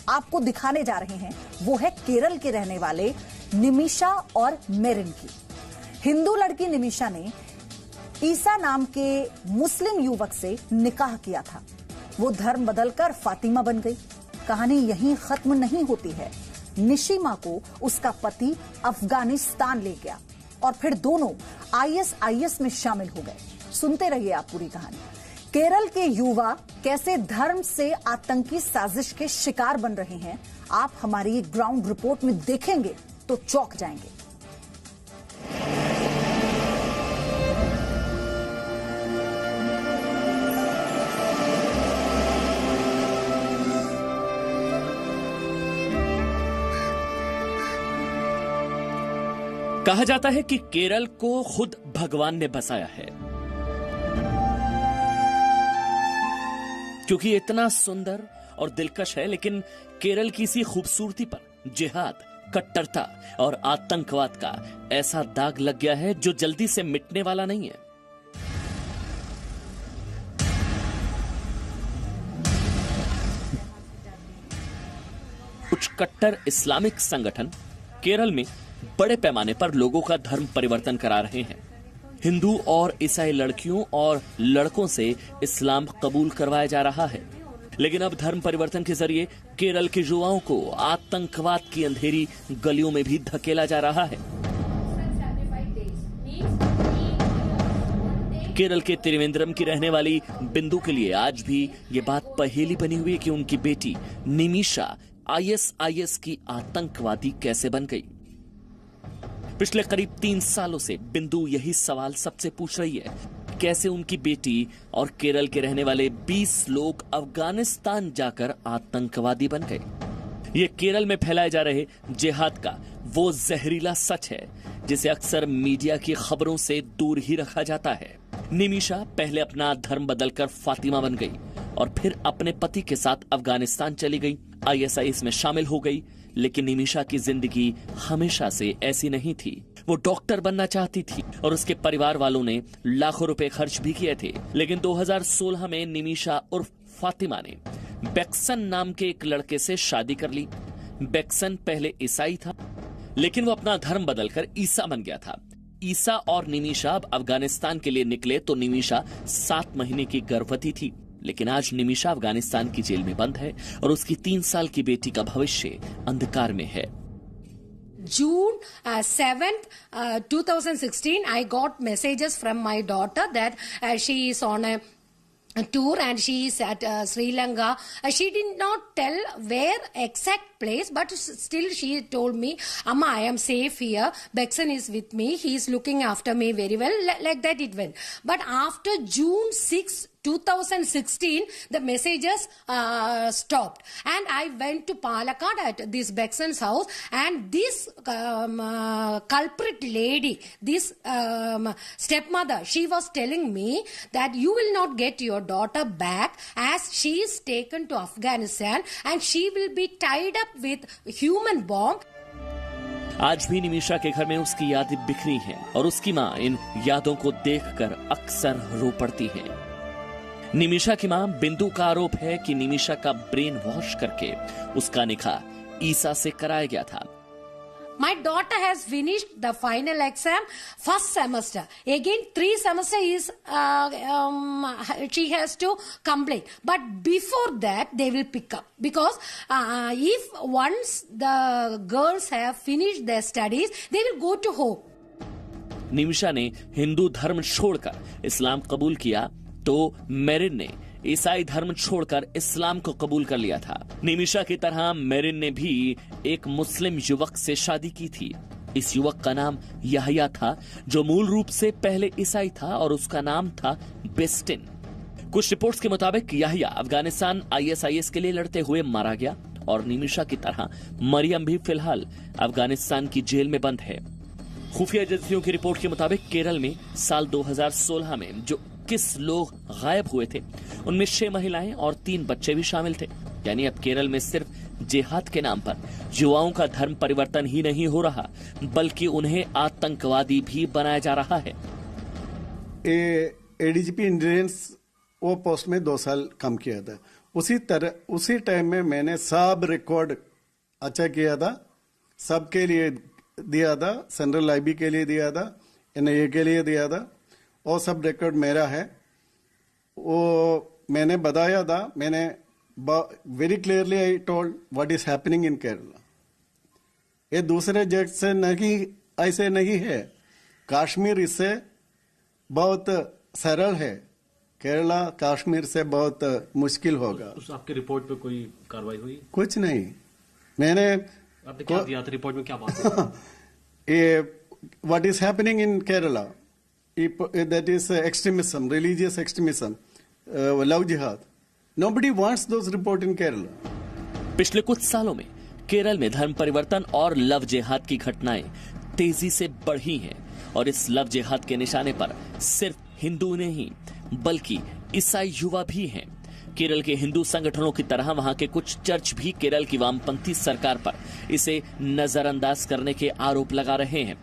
आपको दिखाने जा रहे हैं वो है केरल के रहने वाले निमिषा और मेरिन की। हिंदू लड़की निमिषा ने ईसा नाम के मुस्लिम युवक से निकाह किया था। वो धर्म बदलकर फातिमा बन गई। कहानी यहीं खत्म नहीं होती है। निशिमा को उसका पति अफगानिस्तान ले गया और फिर दोनों आईएसआईएस में शामिल हो गए। सुनते रहिए आप पूरी कहानी। केरल के युवा कैसे धर्म से आतंकी साजिश के शिकार बन रहे हैं, आप हमारी ग्राउंड रिपोर्ट में देखेंगे तो चौंक जाएंगे। कहा जाता है कि केरल को खुद भगवान ने बसाया है, क्योंकि इतना सुंदर और दिलकश है। लेकिन केरल की इसी खूबसूरती पर जिहाद, कट्टरता और आतंकवाद का ऐसा दाग लग गया है जो जल्दी से मिटने वाला नहीं है। कुछ कट्टर इस्लामिक संगठन केरल में बड़े पैमाने पर लोगों का धर्म परिवर्तन करा रहे हैं। हिंदू और ईसाई लड़कियों और लड़कों से इस्लाम कबूल करवाया जा रहा है। लेकिन अब धर्म परिवर्तन के जरिए केरल के युवाओं को आतंकवाद की अंधेरी गलियों में भी धकेला जा रहा है। केरल के त्रिवेंद्रम की रहने वाली बिंदु के लिए आज भी ये बात पहेली बनी हुई है कि उनकी बेटी निमिषा आईएसआईएस की आतंकवादी कैसे बन गई। पिछले करीब 3 सालों से बिंदु यही सवाल सबसे पूछ रही है, कैसे उनकी बेटी और केरल के रहने वाले 20 लोग अफगानिस्तान जाकर आतंकवादी बन गए। ये केरल में फैलाए जा रहे जिहाद का वो जहरीला सच है जिसे अक्सर मीडिया की खबरों से दूर ही रखा जाता है। निमिषा पहले अपना धर्म बदलकर फातिमा बन गई और फिर अपने पति के साथ अफगानिस्तान चली गई, आईएसआईएस में शामिल हो गई। लेकिन निमिषा की जिंदगी हमेशा से ऐसी नहीं थी। वो डॉक्टर बनना चाहती थी और उसके परिवार वालों ने लाखों रुपए खर्च भी किए थे। लेकिन 2016 में निमिषा उर्फ फातिमा ने बेक्सन नाम के एक लड़के से शादी कर ली। बेक्सन पहले ईसाई था, लेकिन वो अपना धर्म बदलकर ईसा बन गया था। ईसा और निमिषा अब अफगानिस्तान के लिए निकले तो निमिषा 7 महीने की गर्भवती थी। लेकिन आज निमिषा अफगानिस्तान की जेल में बंद है और उसकी 3 साल की बेटी का भविष्य अंधकार में है। June 7th, 2016, I got messages from my daughter that she is on a tour and she is at Sri Lanka. She did not tell where exact place, but still she told me, Amma, I am safe here. Beksan is with me. He is looking after me very well. Like that it went. But after June 6, 2016, the messages stopped. And I went to Palakkad at this Beksan's house, and this culprit lady, this stepmother, she was telling me that you will not get your daughter back as she is taken to Afghanistan and she will be tied up with human bomb. आज भी निमिषा के घर में उसकी यादें बिखरी हैं और उसकी मां इन यादों को देखकर अक्सर रो पड़ती है। निमिषा की मां बिंदु का आरोप है कि निमिषा का ब्रेन वॉश करके उसका निकाह ईसा से कराया गया था। My daughter has finished the final exam first semester. Again 3 semester is she has to complete. But before that they will pick up because if once the girls have finished their studies, they will go to home. Nimisha ने हिंदू धर्म छोड़कर इस्लाम कबूल किया तो marine ने ईसाई धर्म छोड़कर इस्लाम को कबूल कर लिया था। निमिषा की तरह मेरिन ने भी एक मुस्लिम युवक से शादी की थी। इस युवक का नाम याहिया था, जो मूल रूप से पहले ईसाई था और उसका नाम था बेस्टिन। कुछ रिपोर्ट्स के मुताबिक याहिया अफगानिस्तान आईएसआईएस के लिए लड़ते हुए मारा गया और निमिषा की तरह मरियम भी फिलहाल अफगानिस्तान की जेल में बंद है। खुफिया एजेंसियों की रिपोर्ट के मुताबिक केरल में साल 2016 में जो 21 लोग गायब हुए थे उनमें 6 महिलाएं और 3 बच्चे भी शामिल थे। यानी अब केरल में सिर्फ जिहाद के नाम पर युवाओं का धर्म परिवर्तन ही नहीं हो रहा, बल्कि उन्हें आतंकवादी भी बनाया जा रहा है। एडीजीपी इंटेलिजेंस वो पोस्ट में 2 साल काम किया था। उसी टाइम में मैंने सब रिकॉर्ड अच्छा किया था, सबके लिए दिया था, सेंट्रल आईबी के लिए दिया था, एनआईए के लिए दिया था, और सब रिकॉर्ड मेरा है। वो मैंने बताया था, मैंने very clearly I told what is happening in Kerala. ये दूसरे जगह से नहीं, ऐसे नहीं है। कश्मीर इससे बहुत सरल है, केरला कश्मीर से बहुत मुश्किल होगा। उस आपकी रिपोर्ट पे कोई कार्रवाई हुई? कुछ नहीं। आपने क्या दिया था रिपोर्ट में, क्या बात है? What is happening in Kerala, that is extremism, religious extremism, love जिहाद। Nobody wants those report in Kerala. पिछले कुछ सालों में केरल में धर्म परिवर्तन और लव जिहाद की घटनाएं तेजी से बढ़ी हैं, और इस लव जिहाद के निशाने पर सिर्फ हिंदू नहीं बल्कि ईसाई युवा भी हैं। केरल के हिंदू संगठनों की तरह वहां के कुछ चर्च भी केरल की वामपंथी सरकार पर इसे नजरअंदाज करने के आरोप लगा रहे हैं।